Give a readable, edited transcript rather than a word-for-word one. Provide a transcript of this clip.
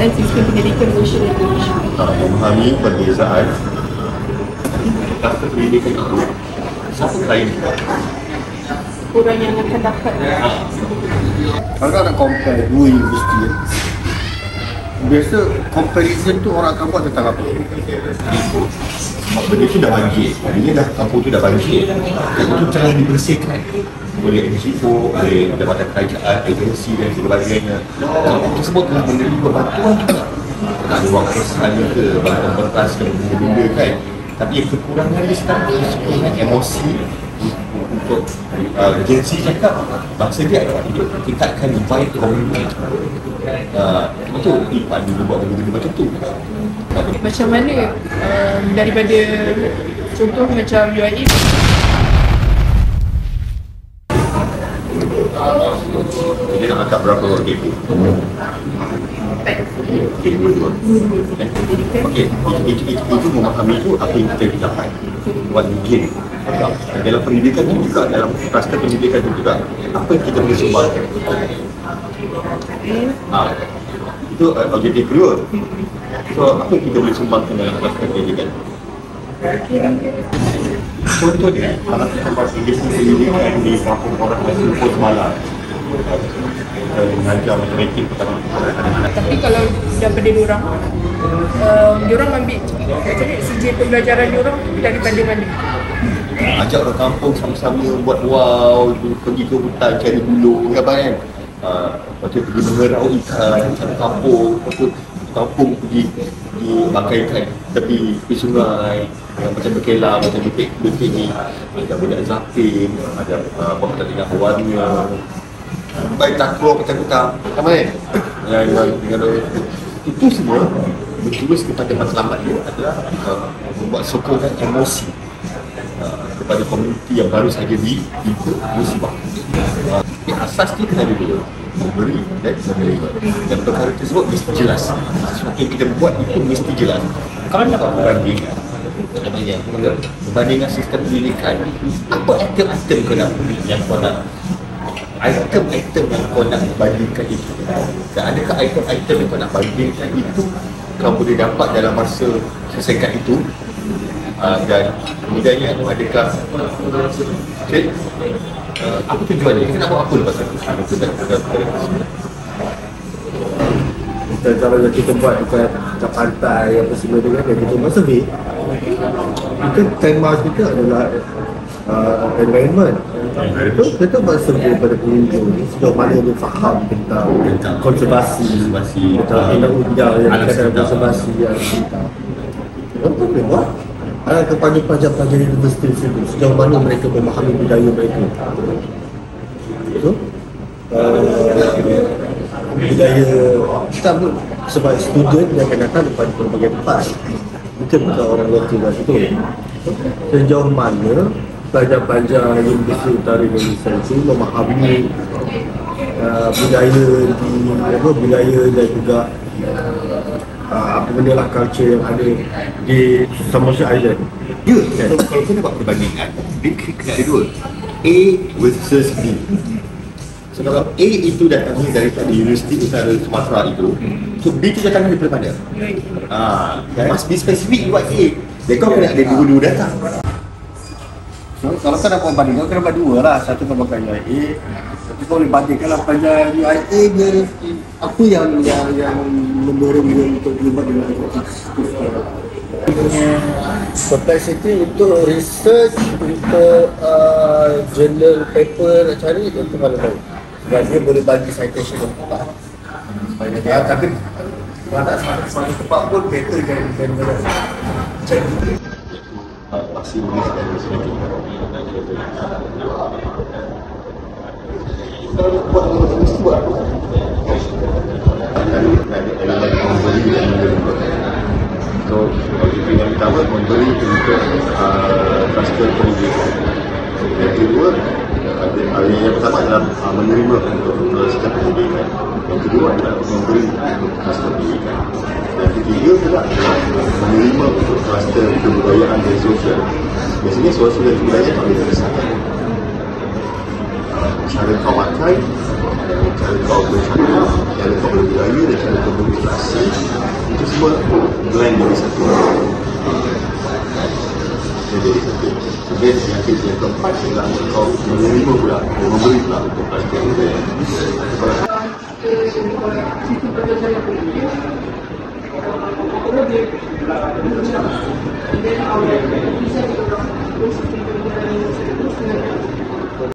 perbezaan sistem pendidikan Malaysia dan Indonesia? Memahami perbezaan kluster pendidikan itu, siapa klien kita? Orang yang akan dapat. Kalau nak compare dua universiti, biasa comparison tu orang akan buat tentang apa? Sebab benda tu dah banjir, dia dah kampung tu dah banjir. Kampung tu telah dibersihkan oleh NGO, oleh Jabatan Kerajaan, agensi dan sebagainya. Kampung tersebut telah menerima bantuan juga. Tak ada wang kesan ke, bantuan beras ke, benda-benda kan. Tapi yang kekurangan dia sekarang, kekurangan emosi untuk agensi cakap bangsa dia adalah hidup tingkatkan vibe community. Itu IPAN juga buat benda-benda macam tu. Macam mana daripada contoh macam UIA, dia nak angkat berapa GP? Okey, itu memahami itu apa yang kita dapat, what we gain. Dalam pendidikan itu juga, dalam kluster pendidikan itu juga, apa yang kita boleh sumbangkan. Itu objektif kedua. So, apa yang kita boleh sumbangkan dalam kluster pendidikan? Contohnya, kalau kita buat pendidikan di kampung orang masih pos malam, mengajar matematik pertama. tapi kalau daripada diorang, diorang ambil macam ni, sijil pembelajaran diorang daripada mana? Ajak orang kampung sama-sama buat wow, pergi ke hutan cari bulu kan. Lepas tu pergi mengerau ikan satu kampung, lepas tu kampung pergi bakaikan tepi sungai yang macam berkelam, macam betik ni ada budak zapin, ada apa kata dengan warna baik takraw petang-petang sama yang itu semua bertulis kepada matlamat dia adalah membuat sokongan emosi kepada komuniti yang baru saja diikut musibah. Asas tu kena ada dulu, memberi dan menerima, dan perkara tersebut mesti jelas. Sesuatu yang kita buat itu mesti jelas. Kalau nak berbandingkan berbandingan sistem pendidikan, apa item-item kau nak yang kau nak, item-item yang kau nak bandingkan itu, dan adakah item-item yang kau nak bandingkan itu kau boleh dapat dalam masa sesingkat itu, dan kemudiannya adakah apa tujuannya, kita nak buat apa lepas itu? Kalau kita buat dekat pantai apa semua tu kan, kita buat survey, kita tema kita adalah environment. Kita buat survey pada pengunjung sejauh mana dia faham tentang konservasi, tentang undang-undang yang berkaitan konservasi yang kita boleh buat. Kepada pelajar-pelajar universiti itu, sejauh mana mereka memahami budaya mereka. So, budaya kita sebab student yang akan datang daripada berbagai tempat, bukan orang lokal kat situ. Sejauh mana pelajar-pelajar Universiti Utara Indonesia itu memahami budaya dan juga apa benda lah culture yang ada di Samosir Island. Ya, so, kalau kita buat perbandingan, dia kena ada dua, A versus B. So kalau A itu datangnya daripada Universiti Utara Sumatera itu, so B itu datangnya daripada mana? Must be specific buat A. Jadi kau kena ada dua-dua datang. So kalau kau nak buat banding, kau kena buat dua lah. Satu kau pakai UIA, tapi kau boleh bandingkan lah pelajar UIA dia apa yang mendorong dia untuk terlibat dengan aktivitas punya capacity untuk research, untuk journal paper nak cari, itu mana tahu sebab dia boleh bagi citation yang tepat supaya dia tapi kalau tak semakin tepat pun better kan macam itu. Masih boleh sekali kalau buat mesti buat apa? So, objektif yang pertama memberi untuk kluster pendidikan. Yang kedua, yang pertama adalah menerima untuk kluster pendidikan. Yang kedua adalah memberi untuk kluster pendidikan. Yang ketiga adalah menerima untuk kluster kebudayaan dan sosial. Biasanya sosial dan budaya tak boleh terpisahkan. Cara kau makan, cara kau bercakap, cara kau berbudaya dan cara kau berinteraksi blend jadi satu. Dia jadi satu. Kemudian yang keempat ialah kau menerima pula, memberi pula untuk plastik itu.